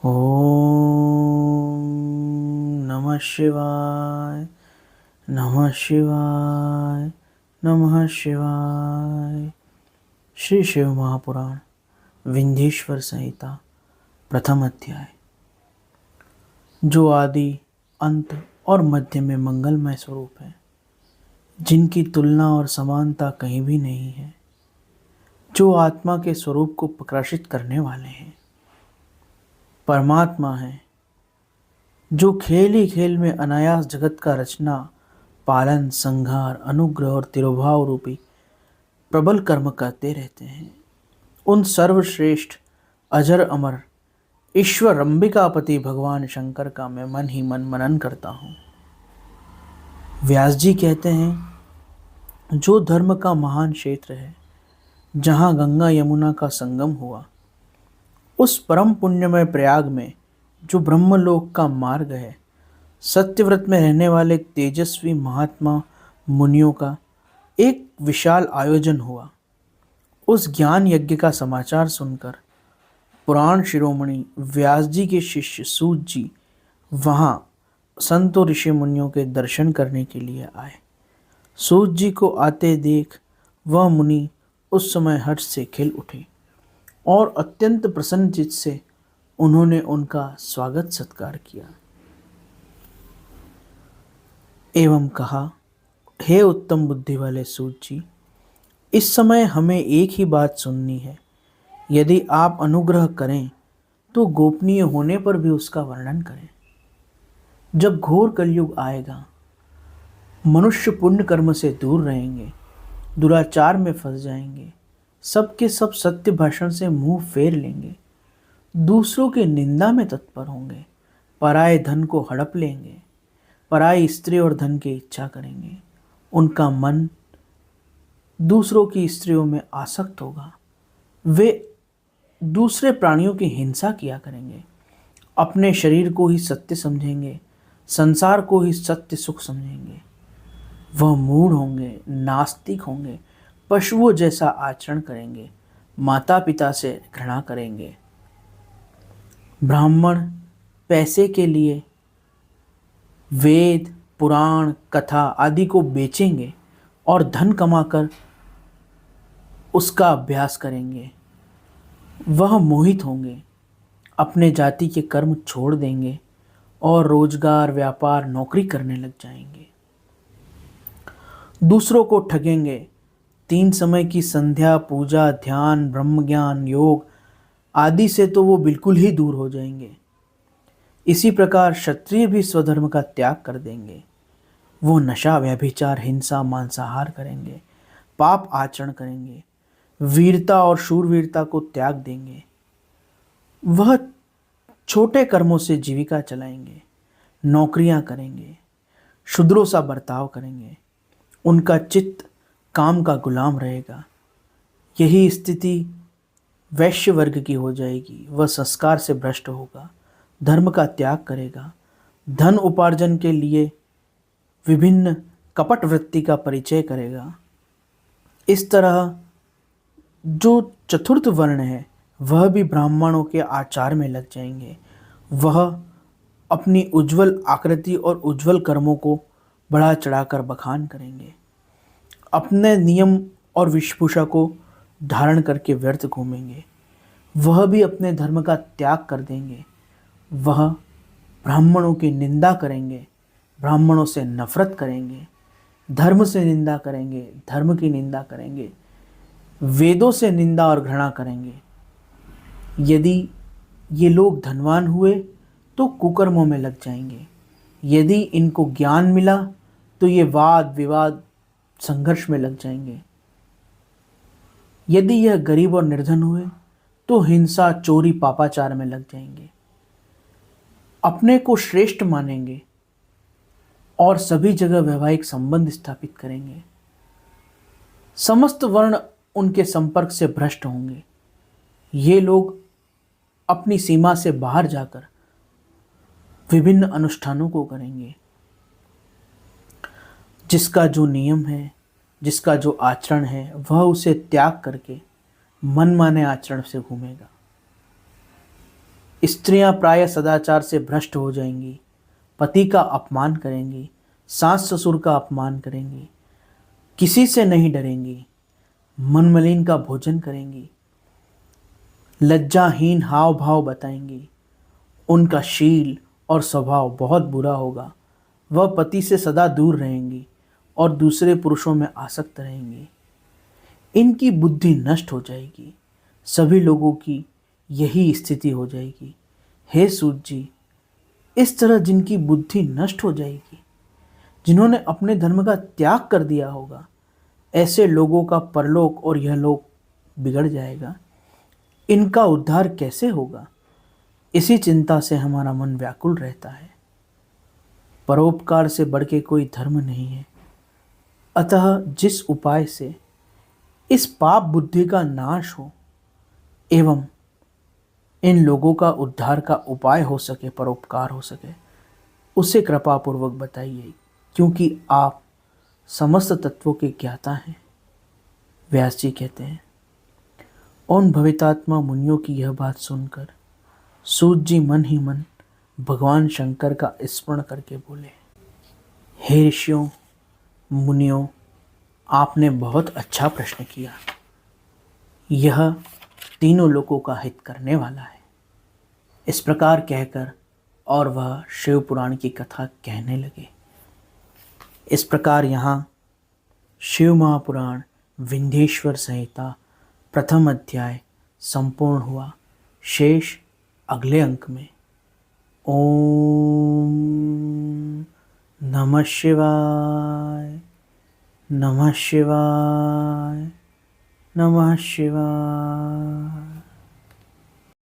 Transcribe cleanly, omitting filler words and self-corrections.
ओम नमः शिवाय। नमः शिवाय। नमः शिवाय। श्री शिव महापुराण विंध्येश्वर संहिता प्रथम अध्याय। जो आदि अंत और मध्य में मंगलमय स्वरूप है, जिनकी तुलना और समानता कहीं भी नहीं है, जो आत्मा के स्वरूप को प्रकाशित करने वाले हैं, परमात्मा है, जो खेल ही खेल में अनायास जगत का रचना, पालन, संहार, अनुग्रह और तिरोभाव रूपी प्रबल कर्म करते रहते हैं, उन सर्वश्रेष्ठ अजर अमर ईश्वर अंबिकापति भगवान शंकर का मैं मन ही मन मनन करता हूँ। व्यास जी कहते हैं, जो धर्म का महान क्षेत्र है, जहाँ गंगा यमुना का संगम हुआ, उस परम पुण्यमय प्रयाग में जो ब्रह्मलोक का मार्ग है, सत्यव्रत में रहने वाले तेजस्वी महात्मा मुनियों का एक विशाल आयोजन हुआ। उस ज्ञान यज्ञ का समाचार सुनकर पुराण शिरोमणि व्यास जी के शिष्य सूत जी वहाँ संतों ऋषि मुनियों के दर्शन करने के लिए आए। सूत जी को आते देख वह मुनि उस समय हर्ष से खिल उठे और अत्यंत प्रसन्न चित्त से उन्होंने उनका स्वागत सत्कार किया एवं कहा, हे उत्तम बुद्धि वाले सूत जी, इस समय हमें एक ही बात सुननी है। यदि आप अनुग्रह करें तो गोपनीय होने पर भी उसका वर्णन करें। जब घोर कलयुग आएगा, मनुष्य पुण्य कर्म से दूर रहेंगे, दुराचार में फंस जाएंगे, सबके सब सत्य भाषण से मुंह फेर लेंगे, दूसरों की निंदा में तत्पर होंगे, पराये धन को हड़प लेंगे, पराई स्त्री और धन की इच्छा करेंगे, उनका मन दूसरों की स्त्रियों में आसक्त होगा, वे दूसरे प्राणियों की हिंसा किया करेंगे, अपने शरीर को ही सत्य समझेंगे, संसार को ही सत्य सुख समझेंगे। वह मूढ़ होंगे, नास्तिक होंगे, पशुओं जैसा आचरण करेंगे, माता पिता से घृणा करेंगे। ब्राह्मण पैसे के लिए वेद, पुराण, कथा आदि को बेचेंगे और धन कमाकर उसका अभ्यास करेंगे। वह मोहित होंगे, अपने जाति के कर्म छोड़ देंगे और रोजगार, व्यापार, नौकरी करने लग जाएंगे। दूसरों को ठगेंगे, 3 समय की संध्या, पूजा, ध्यान, ब्रह्म ज्ञान, योग आदि से तो वो बिल्कुल ही दूर हो जाएंगे। इसी प्रकार क्षत्रिय भी स्वधर्म का त्याग कर देंगे। वो नशा, व्यभिचार, हिंसा, मांसाहार करेंगे, पाप आचरण करेंगे, वीरता और शूरवीरता को त्याग देंगे। वह छोटे कर्मों से जीविका चलाएंगे, नौकरियां करेंगे, शूद्रों सा बर्ताव करेंगे, उनका चित्त काम का गुलाम रहेगा। यही स्थिति वैश्य वर्ग की हो जाएगी। वह संस्कार से भ्रष्ट होगा, धर्म का त्याग करेगा, धन उपार्जन के लिए विभिन्न कपट वृत्ति का परिचय करेगा। इस तरह जो चतुर्थ वर्ण है, वह भी ब्राह्मणों के आचार में लग जाएंगे। वह अपनी उज्जवल आकृति और उज्जवल कर्मों को बढ़ा चढ़ाकर बखान करेंगे, अपने नियम और वेशभूषा को धारण करके व्यर्थ घूमेंगे। वह भी अपने धर्म का त्याग कर देंगे। वह ब्राह्मणों की निंदा करेंगे, ब्राह्मणों से नफरत करेंगे, धर्म से निंदा करेंगे, धर्म की निंदा करेंगे, वेदों से निंदा और घृणा करेंगे। यदि ये लोग धनवान हुए तो कुकर्मों में लग जाएंगे। यदि इनको ज्ञान मिला तो ये वाद विवाद संघर्ष में लग जाएंगे। यदि यह गरीब और निर्धन हुए तो हिंसा, चोरी, पापाचार में लग जाएंगे। अपने को श्रेष्ठ मानेंगे और सभी जगह वैवाहिक संबंध स्थापित करेंगे। समस्त वर्ण उनके संपर्क से भ्रष्ट होंगे। ये लोग अपनी सीमा से बाहर जाकर विभिन्न अनुष्ठानों को करेंगे। जिसका जो नियम है, जिसका जो आचरण है, वह उसे त्याग करके मनमाने आचरण से घूमेगा। स्त्रियां प्रायः सदाचार से भ्रष्ट हो जाएंगी, पति का अपमान करेंगी, सास ससुर का अपमान करेंगी, किसी से नहीं डरेंगी, मन मलिन का भोजन करेंगी, लज्जाहीन हाव भाव बताएंगी। उनका शील और स्वभाव बहुत बुरा होगा। वह पति से सदा दूर रहेंगी और दूसरे पुरुषों में आसक्त रहेंगी। इनकी बुद्धि नष्ट हो जाएगी। सभी लोगों की यही स्थिति हो जाएगी। हे सूत जी, इस तरह जिनकी बुद्धि नष्ट हो जाएगी, जिन्होंने अपने धर्म का त्याग कर दिया होगा, ऐसे लोगों का परलोक और यह लोक बिगड़ जाएगा। इनका उद्धार कैसे होगा? इसी चिंता से हमारा मन व्याकुल रहता है। परोपकार से बढ़ के कोई धर्म नहीं है। अतः जिस उपाय से इस पाप बुद्धि का नाश हो एवं इन लोगों का उद्धार का उपाय हो सके, परोपकार हो सके, उसे कृपा पूर्वक बताइए, क्योंकि आप समस्त तत्वों के ज्ञाता हैं। व्यास जी कहते हैं। उन भवितात्मा मुनियों की यह बात सुनकर सूत जी मन ही मन भगवान शंकर का स्मरण करके बोले, हे ऋषियों, मुनियों, आपने बहुत अच्छा प्रश्न किया। यह तीनों लोगों का हित करने वाला है। इस प्रकार कहकर और वह शिव पुराण की कथा कहने लगे। इस प्रकार यहाँ शिव महापुराण विंध्येश्वर संहिता प्रथम अध्याय संपूर्ण हुआ। शेष अगले अंक में। ओम नमः शिवाय, नमः शिवाय, नमः शिवाय।